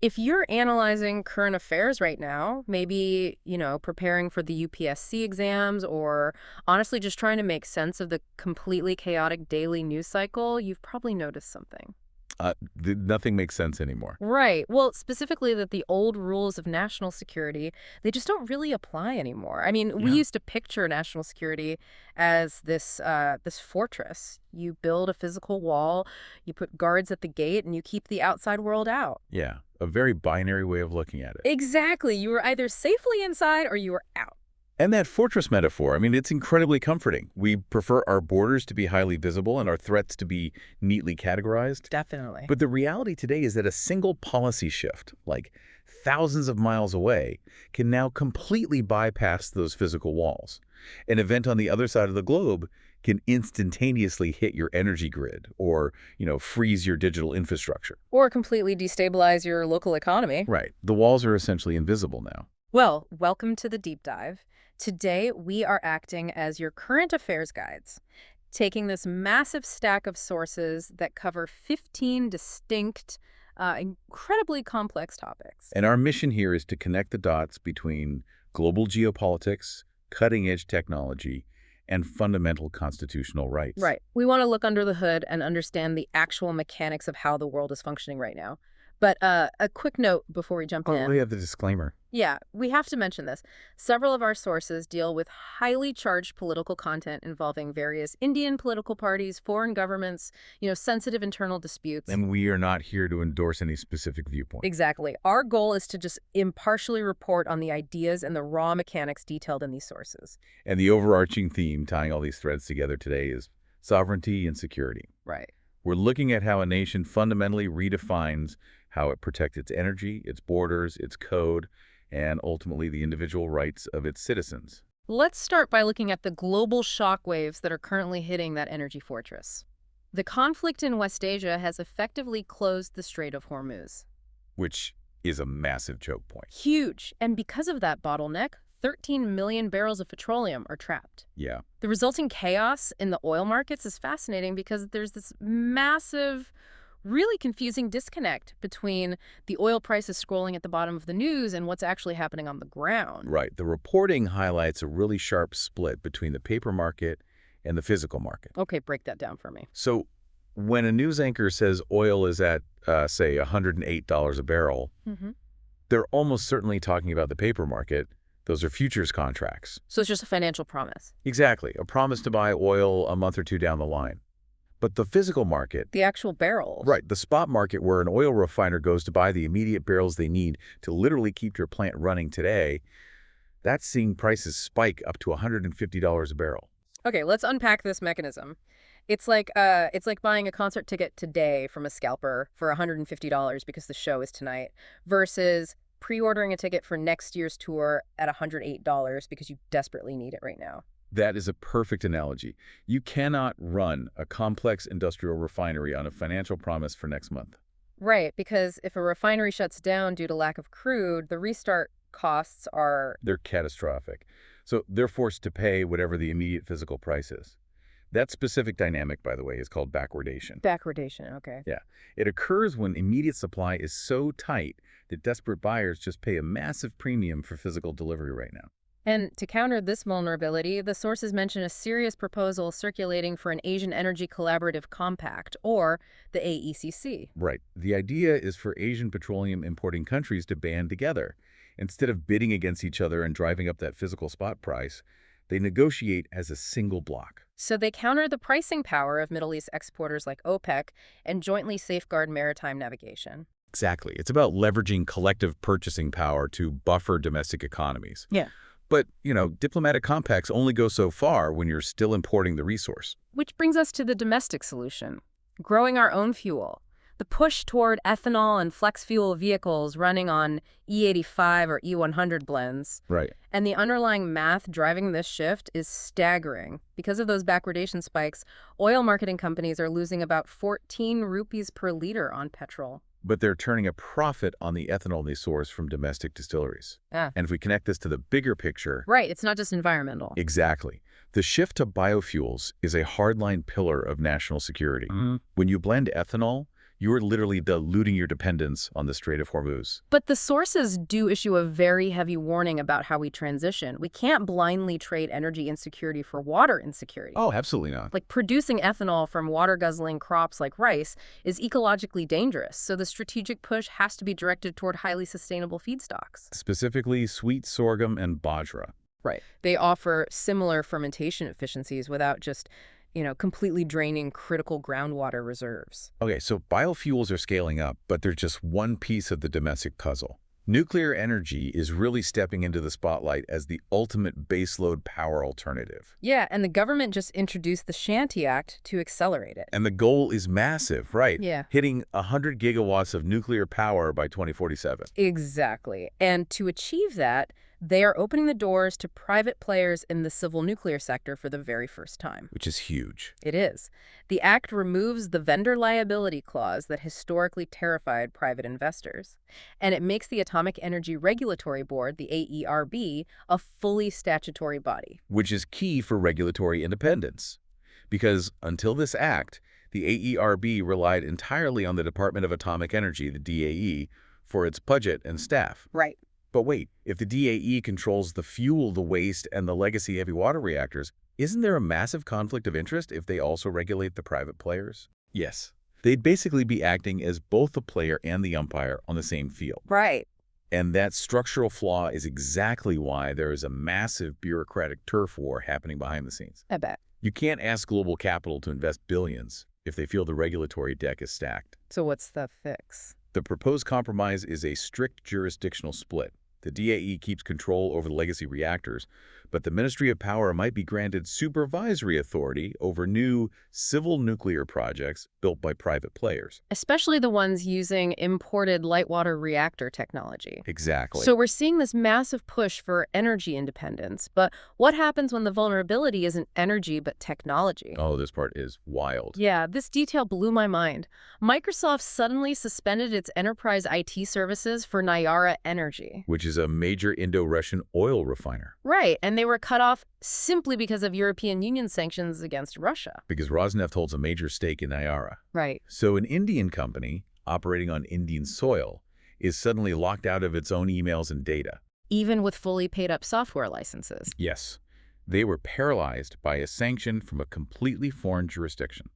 If you're analyzing current affairs right now, maybe, preparing for the UPSC exams or honestly just trying to make sense of the completely chaotic daily news cycle, you've probably noticed something. Nothing makes sense anymore. Right. Well, specifically that the old rules of national security, they just don't really apply anymore. I mean, we Yeah. used to picture national security as this fortress. You build a physical wall, you put guards at the gate, and you keep the outside world out. Yeah, a very binary way of looking at it. Exactly. You were either safely inside or you were out. And that fortress metaphor, I mean, it's incredibly comforting. We prefer our borders to be highly visible and our threats to be neatly categorized. Definitely. But the reality today is that a single policy shift, like thousands of miles away, can now completely bypass those physical walls. An event on the other side of the globe can instantaneously hit your energy grid or, freeze your digital infrastructure. Or completely destabilize your local economy. Right. The walls are essentially invisible now. Well, welcome to the deep dive. Today, we are acting as your current affairs guides, taking this massive stack of sources that cover 15 distinct, incredibly complex topics. And our mission here is to connect the dots between global geopolitics, cutting-edge technology, and fundamental constitutional rights. Right. We want to look under the hood and understand the actual mechanics of how the world is functioning right now. But a quick note before we jump in. We have the disclaimer. Yeah, we have to mention this. Several of our sources deal with highly charged political content involving various Indian political parties, foreign governments, sensitive internal disputes. And we are not here to endorse any specific viewpoint. Exactly. Our goal is to just impartially report on the ideas and the raw mechanics detailed in these sources. And the overarching theme tying all these threads together today is sovereignty and security. Right. We're looking at how a nation fundamentally redefines how it protects its energy, its borders, its code, and ultimately the individual rights of its citizens. Let's start by looking at the global shockwaves that are currently hitting that energy fortress. The conflict in West Asia has effectively closed the Strait of Hormuz. Which is a massive choke point. Huge. And because of that bottleneck, 13 million barrels of petroleum are trapped. Yeah. The resulting chaos in the oil markets is fascinating because there's this massive, really confusing disconnect between the oil prices scrolling at the bottom of the news and what's actually happening on the ground. Right. The reporting highlights a really sharp split between the paper market and the physical market. Okay, break that down for me. So when a news anchor says oil is at, say, $108 a barrel, they're almost certainly talking about the paper market. Those are futures contracts. So it's just a financial promise. Exactly. A promise to buy oil a month or two down the line. But the physical market, The actual barrels. right, the spot market where an oil refiner goes to buy the immediate barrels they need to literally keep your plant running today, that's seeing prices spike up to $150 a barrel. Okay, let's unpack this mechanism. It's like buying a concert ticket today from a scalper for $150 because the show is tonight versus pre-ordering a ticket for next year's tour at $108 because you desperately need it right now. That is a perfect analogy. You cannot run a complex industrial refinery on a financial promise for next month. Right, because if a refinery shuts down due to lack of crude, the restart costs are... They're catastrophic. So they're forced to pay whatever the immediate physical price is. That specific dynamic, by the way, is called backwardation. Backwardation, okay. Yeah. It occurs when immediate supply is so tight that desperate buyers just pay a massive premium for physical delivery right now. And to counter this vulnerability, the sources mention a serious proposal circulating for an Asian Energy Collaborative Compact, or the AECC. Right. The idea is for Asian petroleum importing countries to band together. Instead of bidding against each other and driving up that physical spot price, they negotiate as a single bloc. So they counter the pricing power of Middle East exporters like OPEC and jointly safeguard maritime navigation. Exactly. It's about leveraging collective purchasing power to buffer domestic economies. Yeah. But, diplomatic compacts only go so far when you're still importing the resource. Which brings us to the domestic solution, growing our own fuel. The push toward ethanol and flex fuel vehicles running on E85 or E100 blends. Right. And the underlying math driving this shift is staggering. Because of those backwardation spikes, oil marketing companies are losing about 14 rupees per liter on petrol. But they're turning a profit on the ethanol they source from domestic distilleries. Ah. And if we connect this to the bigger picture... Right, it's not just environmental. Exactly. The shift to biofuels is a hardline pillar of national security. When you blend ethanol, You're literally diluting your dependence on the Strait of Hormuz. But the sources do issue a very heavy warning about how we transition. We can't blindly trade energy insecurity for water insecurity. Oh, absolutely not. Like producing ethanol from water-guzzling crops like rice is ecologically dangerous, so the strategic push has to be directed toward highly sustainable feedstocks. Specifically, sweet sorghum and bajra. Right. They offer similar fermentation efficiencies without just, completely draining critical groundwater reserves. Okay, so biofuels are scaling up, but they're just one piece of the domestic puzzle. Nuclear energy is really stepping into the spotlight as the ultimate baseload power alternative. Yeah, and the government just introduced the Shanty Act to accelerate it. And the goal is massive, right? Yeah. Hitting 100 gigawatts of nuclear power by 2047. Exactly. And to achieve that, they are opening the doors to private players in the civil nuclear sector for the very first time. Which is huge. It is. The act removes the vendor liability clause that historically terrified private investors, and it makes the Atomic Energy Regulatory Board, the AERB, a fully statutory body. Which is key for regulatory independence. Because until this act, the AERB relied entirely on the Department of Atomic Energy, the DAE, for its budget and staff. Right. But wait, if the DAE controls the fuel, the waste, and the legacy heavy water reactors, isn't there a massive conflict of interest if they also regulate the private players? Yes. They'd basically be acting as both the player and the umpire on the same field. Right. And that structural flaw is exactly why there is a massive bureaucratic turf war happening behind the scenes. I bet. You can't ask global capital to invest billions if they feel the regulatory deck is stacked. So what's the fix? The proposed compromise is a strict jurisdictional split. The DAE keeps control over the legacy reactors, but the Ministry of Power might be granted supervisory authority over new civil nuclear projects built by private players. Especially the ones using imported light water reactor technology. Exactly. So we're seeing this massive push for energy independence. But what happens when the vulnerability isn't energy but technology? Oh, this part is wild. Yeah, this detail blew my mind. Microsoft suddenly suspended its enterprise IT services for Nayara Energy. Which is a major Indo-Russian oil refiner. Right, and they were cut off simply because of European Union sanctions against Russia. Because Rosneft holds a major stake in Nayara. Right. So an Indian company operating on Indian soil is suddenly locked out of its own emails and data. Even with fully paid-up software licenses. Yes. They were paralyzed by a sanction from a completely foreign jurisdiction.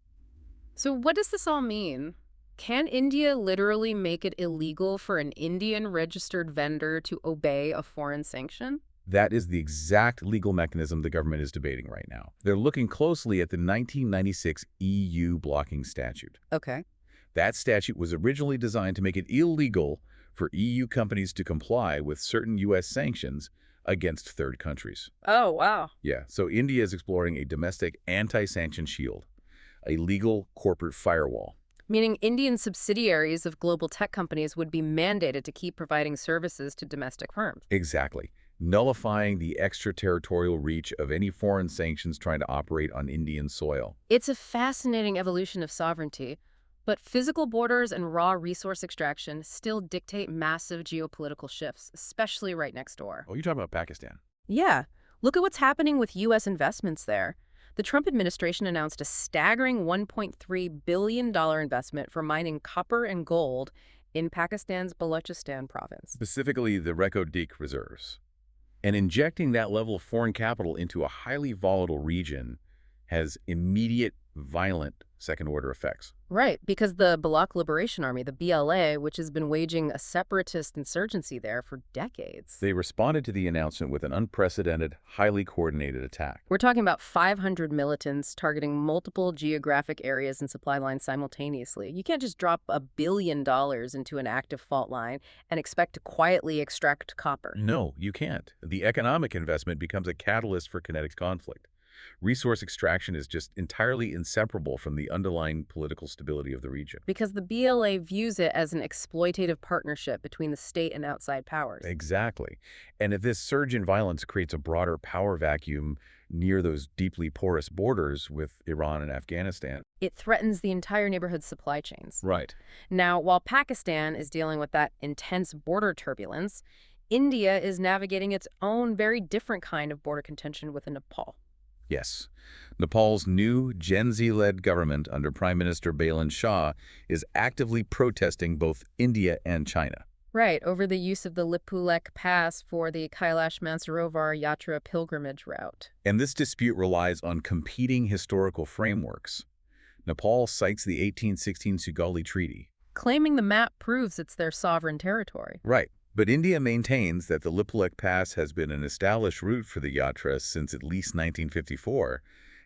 So what does this all mean? Can India literally make it illegal for an Indian-registered vendor to obey a foreign sanction? That is the exact legal mechanism the government is debating right now. They're looking closely at the 1996 EU blocking statute. Okay. That statute was originally designed to make it illegal for EU companies to comply with certain U.S. sanctions against third countries. Oh, wow. Yeah, so India is exploring a domestic anti-sanction shield, a legal corporate firewall. Meaning Indian subsidiaries of global tech companies would be mandated to keep providing services to domestic firms. Exactly. Nullifying the extraterritorial reach of any foreign sanctions trying to operate on Indian soil. It's a fascinating evolution of sovereignty, but physical borders and raw resource extraction still dictate massive geopolitical shifts, especially right next door. Oh, you're talking about Pakistan. Yeah. Look at what's happening with U.S. investments there. The Trump administration announced a staggering $1.3 billion investment for mining copper and gold in Pakistan's Baluchistan province. Specifically, the Reko Dekh reserves. And injecting that level of foreign capital into a highly volatile region has immediate, violent second-order effects. Right, because the Baloch Liberation Army, the BLA, which has been waging a separatist insurgency there for decades. They responded to the announcement with an unprecedented, highly coordinated attack. We're talking about 500 militants targeting multiple geographic areas and supply lines simultaneously. You can't just drop $1 billion into an active fault line and expect to quietly extract copper. No, you can't. The economic investment becomes a catalyst for kinetic conflict. Resource extraction is just entirely inseparable from the underlying political stability of the region. Because the BLA views it as an exploitative partnership between the state and outside powers. Exactly. And if this surge in violence creates a broader power vacuum near those deeply porous borders with Iran and Afghanistan, it threatens the entire neighborhood's supply chains. Right. Now, while Pakistan is dealing with that intense border turbulence, India is navigating its own very different kind of border contention with Nepal. Yes. Nepal's new Gen Z-led government under Prime Minister Balan Shah is actively protesting both India and China. Right, over the use of the Lipulekh Pass for the Kailash Mansarovar Yatra pilgrimage route. And this dispute relies on competing historical frameworks. Nepal cites the 1816 Sugauli Treaty. Claiming the map proves it's their sovereign territory. Right. But India maintains that the Lipulekh Pass has been an established route for the yatra since at least 1954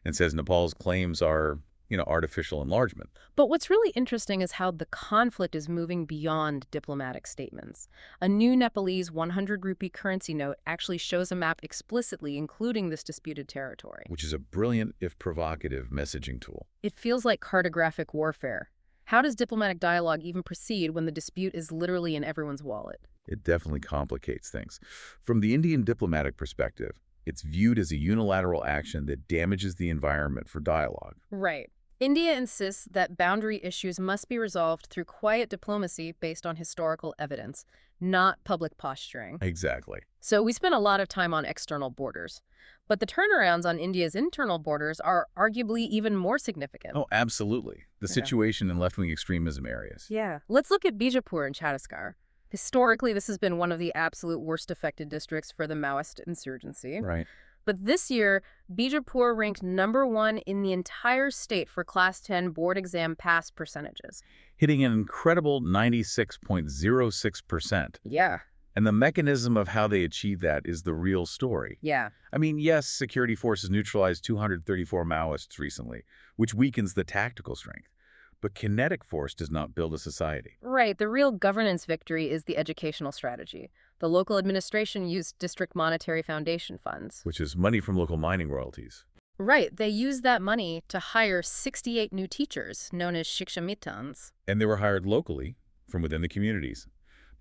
and says Nepal's claims are, artificial enlargement. But what's really interesting is how the conflict is moving beyond diplomatic statements. A new Nepalese 100 rupee currency note actually shows a map explicitly including this disputed territory. Which is a brilliant, if provocative, messaging tool. It feels like cartographic warfare. How does diplomatic dialogue even proceed when the dispute is literally in everyone's wallet? It definitely complicates things. From the Indian diplomatic perspective, it's viewed as a unilateral action that damages the environment for dialogue. Right. India insists that boundary issues must be resolved through quiet diplomacy based on historical evidence, not public posturing. Exactly. So we spent a lot of time on external borders. But the turnarounds on India's internal borders are arguably even more significant. Oh, absolutely. The situation in left-wing extremism areas. Yeah. Let's look at Bijapur and Chhattisgarh. Historically, this has been one of the absolute worst affected districts for the Maoist insurgency. Right. But this year, Bijapur ranked #1 in the entire state for Class 10 board exam pass percentages. Hitting an incredible 96.06%. Yeah. And the mechanism of how they achieved that is the real story. Yeah. I mean, yes, security forces neutralized 234 Maoists recently, which weakens the tactical strength. But kinetic force does not build a society. Right. The real governance victory is the educational strategy. The local administration used district monetary foundation funds. Which is money from local mining royalties. Right. They used that money to hire 68 new teachers, known as shikshamitans. And they were hired locally from within the communities.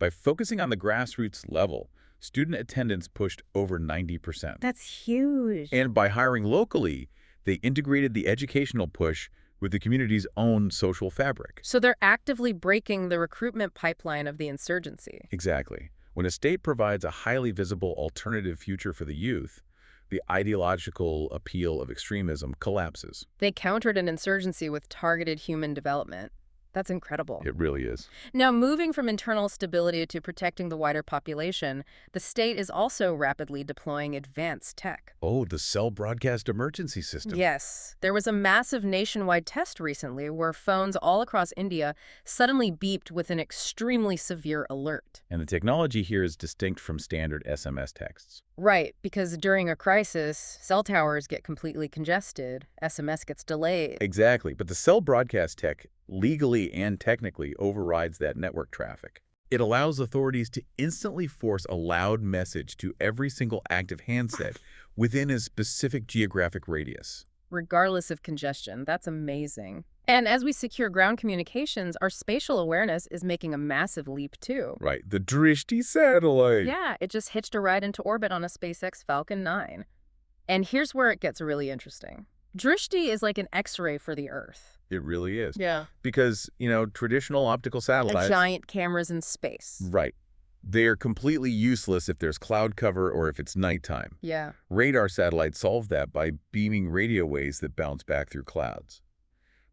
By focusing on the grassroots level, student attendance pushed over 90%. That's huge. And by hiring locally, they integrated the educational push with the community's own social fabric. So they're actively breaking the recruitment pipeline of the insurgency. Exactly. When a state provides a highly visible alternative future for the youth, the ideological appeal of extremism collapses. They countered an insurgency with targeted human development. That's incredible. It really is. Now, moving from internal stability to protecting the wider population, the state is also rapidly deploying advanced tech. Oh, the cell broadcast emergency system. Yes. There was a massive nationwide test recently where phones all across India suddenly beeped with an extremely severe alert. And the technology here is distinct from standard SMS texts. Right, because during a crisis, cell towers get completely congested, SMS gets delayed. Exactly, but the cell broadcast tech legally and technically overrides that network traffic. It allows authorities to instantly force a loud message to every single active handset within a specific geographic radius. Regardless of congestion. That's amazing. And as we secure ground communications, our spatial awareness is making a massive leap too. Right, the Drishti satellite. Yeah, it just hitched a ride into orbit on a SpaceX Falcon 9. And here's where it gets really interesting. Drishti is like an X-ray for the Earth. It really is. Yeah. Because, traditional optical satellites... Giant cameras in space. Right. They are completely useless if there's cloud cover or if it's nighttime. Yeah. Radar satellites solve that by beaming radio waves that bounce back through clouds.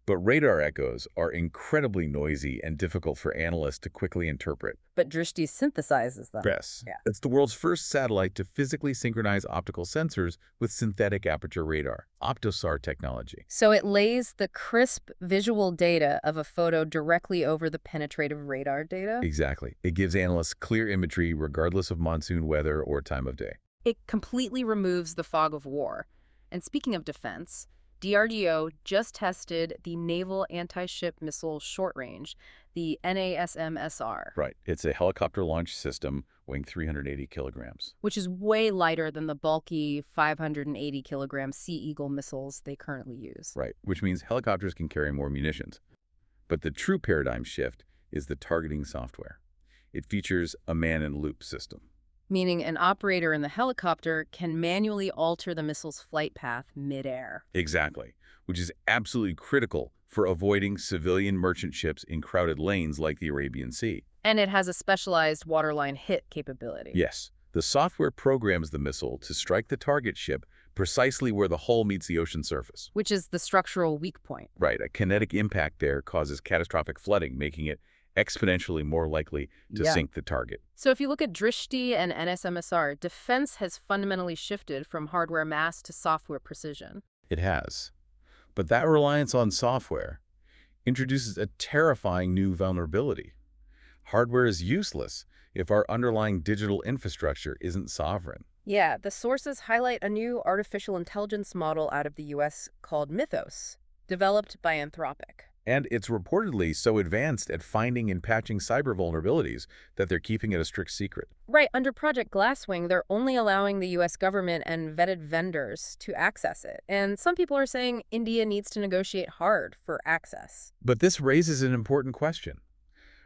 But radar echoes are incredibly noisy and difficult for analysts to quickly interpret. But Drishti synthesizes them. Yes. Yeah. It's the world's first satellite to physically synchronize optical sensors with synthetic aperture radar, OptoSAR technology. So it lays the crisp visual data of a photo directly over the penetrative radar data? Exactly. It gives analysts clear imagery regardless of monsoon weather or time of day. It completely removes the fog of war. And speaking of defense, DRDO just tested the Naval Anti-Ship Missile Short Range, the NASM-SR. Right. It's a helicopter-launched system weighing 380 kilograms. Which is way lighter than the bulky 580-kilogram Sea Eagle missiles they currently use. Right, which means helicopters can carry more munitions. But the true paradigm shift is the targeting software. It features a man-in-loop system. Meaning an operator in the helicopter can manually alter the missile's flight path mid-air. Exactly, which is absolutely critical for avoiding civilian merchant ships in crowded lanes like the Arabian Sea. And it has a specialized waterline hit capability. Yes, the software programs the missile to strike the target ship precisely where the hull meets the ocean surface. Which is the structural weak point. Right, a kinetic impact there causes catastrophic flooding, making it exponentially more likely to sink the target. So if you look at Drishti and NASM-SR, defense has fundamentally shifted from hardware mass to software precision. It has. But that reliance on software introduces a terrifying new vulnerability. Hardware is useless if our underlying digital infrastructure isn't sovereign. Yeah, the sources highlight a new artificial intelligence model out of the US called Mythos, developed by Anthropic. And it's reportedly so advanced at finding and patching cyber vulnerabilities that they're keeping it a strict secret. Right, under Project Glasswing, they're only allowing the US government and vetted vendors to access it. And some people are saying India needs to negotiate hard for access. But this raises an important question.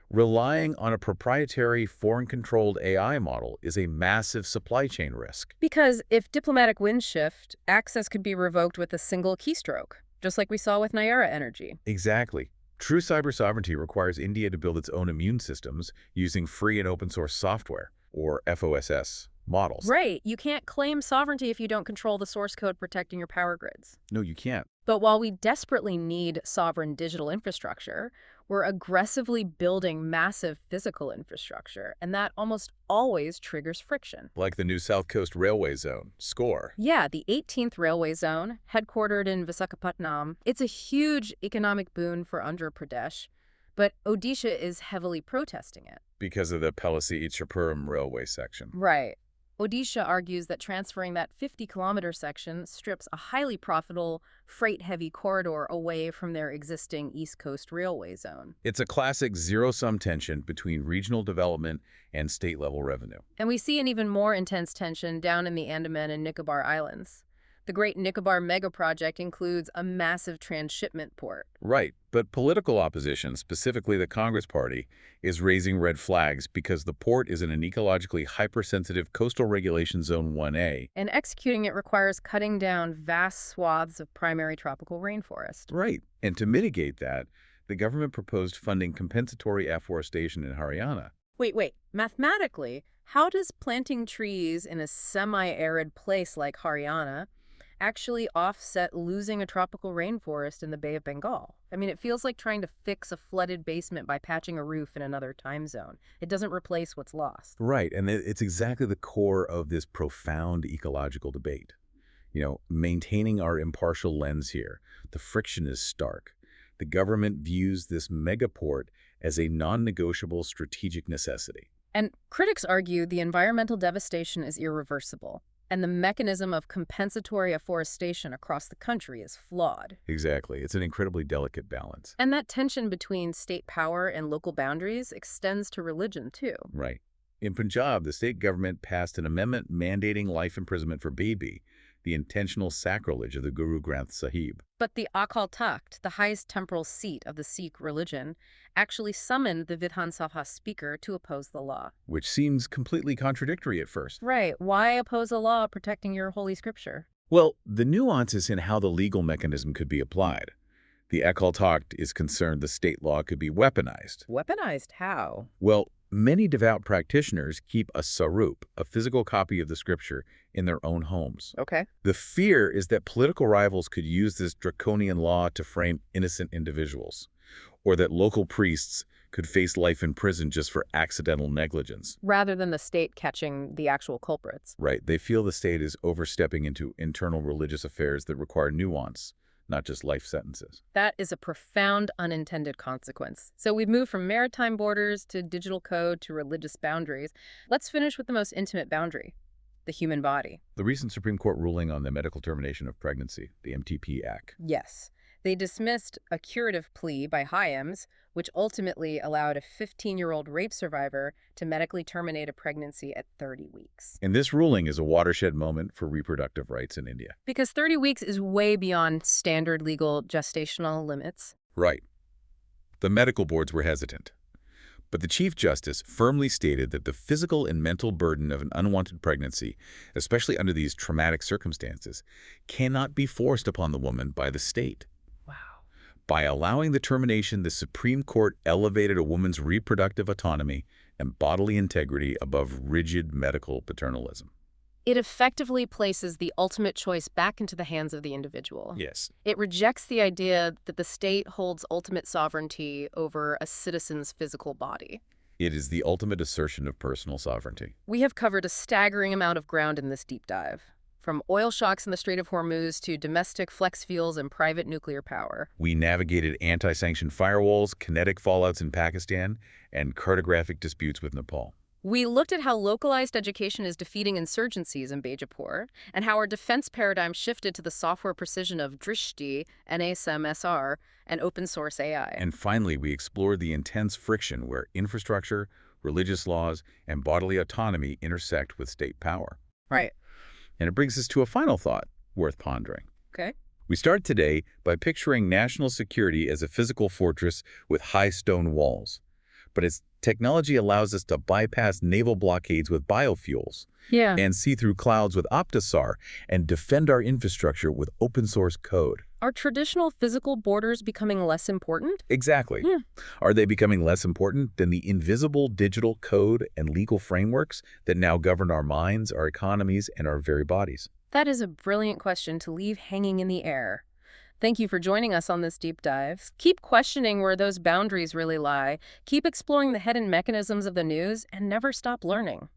Relying on a proprietary, foreign-controlled AI model is a massive supply chain risk. Because if diplomatic winds shift, access could be revoked with a single keystroke, just like we saw with Nayara Energy. Exactly. True cyber sovereignty requires India to build its own immune systems using free and open-source software, or FOSS, models. Right. You can't claim sovereignty if you don't control the source code protecting your power grids. No, you can't. But while we desperately need sovereign digital infrastructure, we're aggressively building massive physical infrastructure, and that almost always triggers friction. Like the new South Coast Railway Zone, SCORE. Yeah, the 18th Railway Zone, headquartered in Visakhapatnam, it's a huge economic boon for Andhra Pradesh, but Odisha is heavily protesting it. Because of the Palasi-Ichapuram railway section. Right. Odisha argues that transferring that 50-kilometer section strips a highly profitable, freight-heavy corridor away from their existing East Coast Railway Zone. It's a classic zero-sum tension between regional development and state-level revenue. And we see an even more intense tension down in the Andaman and Nicobar Islands. The Great Nicobar Mega Project includes a massive transshipment port. Right, but political opposition, specifically the Congress Party, is raising red flags because the port is in an ecologically hypersensitive coastal regulation zone 1A. And executing it requires cutting down vast swaths of primary tropical rainforest. Right, and to mitigate that, the government proposed funding compensatory afforestation in Haryana. Wait. Mathematically, how does planting trees in a semi-arid place like Haryana actually offset losing a tropical rainforest in the Bay of Bengal? I mean, it feels like trying to fix a flooded basement by patching a roof in another time zone. It doesn't replace what's lost. Right, and it's exactly the core of this profound ecological debate. You know, maintaining our impartial lens here, the friction is stark. The government views this megaport as a non-negotiable strategic necessity. And critics argue the environmental devastation is irreversible, and the mechanism of compensatory afforestation across the country is flawed. Exactly. It's an incredibly delicate balance. And that tension between state power and local boundaries extends to religion, too. Right. In Punjab, the state government passed an amendment mandating life imprisonment for Bibi, the intentional sacrilege of the Guru Granth Sahib. But the Akal Takht, the highest temporal seat of the Sikh religion, actually summoned the Vidhan Sabha speaker to oppose the law. Which seems completely contradictory at first. Right. Why oppose a law protecting your holy scripture? Well, the nuance is in how the legal mechanism could be applied. The Akal Takht is concerned the state law could be weaponized. Weaponized how? Well, many devout practitioners keep a sarup, a physical copy of the scripture, in their own homes. Okay. The fear is that political rivals could use this draconian law to frame innocent individuals, or that local priests could face life in prison just for accidental negligence. Rather than the state catching the actual culprits. Right. They feel the state is overstepping into internal religious affairs that require nuance, not just life sentences. That is a profound unintended consequence. So we've moved from maritime borders to digital code to religious boundaries. Let's finish with the most intimate boundary, the human body. The recent Supreme Court ruling on the medical termination of pregnancy, the MTP Act. Yes. They dismissed a curative plea by Hyams, which ultimately allowed a 15-year-old rape survivor to medically terminate a pregnancy at 30 weeks. And this ruling is a watershed moment for reproductive rights in India. Because 30 weeks is way beyond standard legal gestational limits. Right. The medical boards were hesitant. But the Chief Justice firmly stated that the physical and mental burden of an unwanted pregnancy, especially under these traumatic circumstances, cannot be forced upon the woman by the state. Wow. By allowing the termination, the Supreme Court elevated a woman's reproductive autonomy and bodily integrity above rigid medical paternalism. It effectively places the ultimate choice back into the hands of the individual. Yes. It rejects the idea that the state holds ultimate sovereignty over a citizen's physical body. It is the ultimate assertion of personal sovereignty. We have covered a staggering amount of ground in this deep dive, from oil shocks in the Strait of Hormuz to domestic flex fuels and private nuclear power. We navigated anti-sanction firewalls, kinetic fallouts in Pakistan, and cartographic disputes with Nepal. We looked at how localized education is defeating insurgencies in Bijapur, and how our defense paradigm shifted to the software precision of Drishti, NASM-SR, and open-source AI. And finally, we explored the intense friction where infrastructure, religious laws, and bodily autonomy intersect with state power. Right. And it brings us to a final thought worth pondering. Okay. We start today by picturing national security as a physical fortress with high stone walls. But as technology allows us to bypass naval blockades with biofuels, Yeah. and see through clouds with OptoSAR, and defend our infrastructure with open-source code. Are traditional physical borders becoming less important? Exactly. Yeah. Are they becoming less important than the invisible digital code and legal frameworks that now govern our minds, our economies, and our very bodies? That is a brilliant question to leave hanging in the air. Thank you for joining us on this deep dive. Keep questioning where those boundaries really lie, keep exploring the hidden mechanisms of the news, and never stop learning.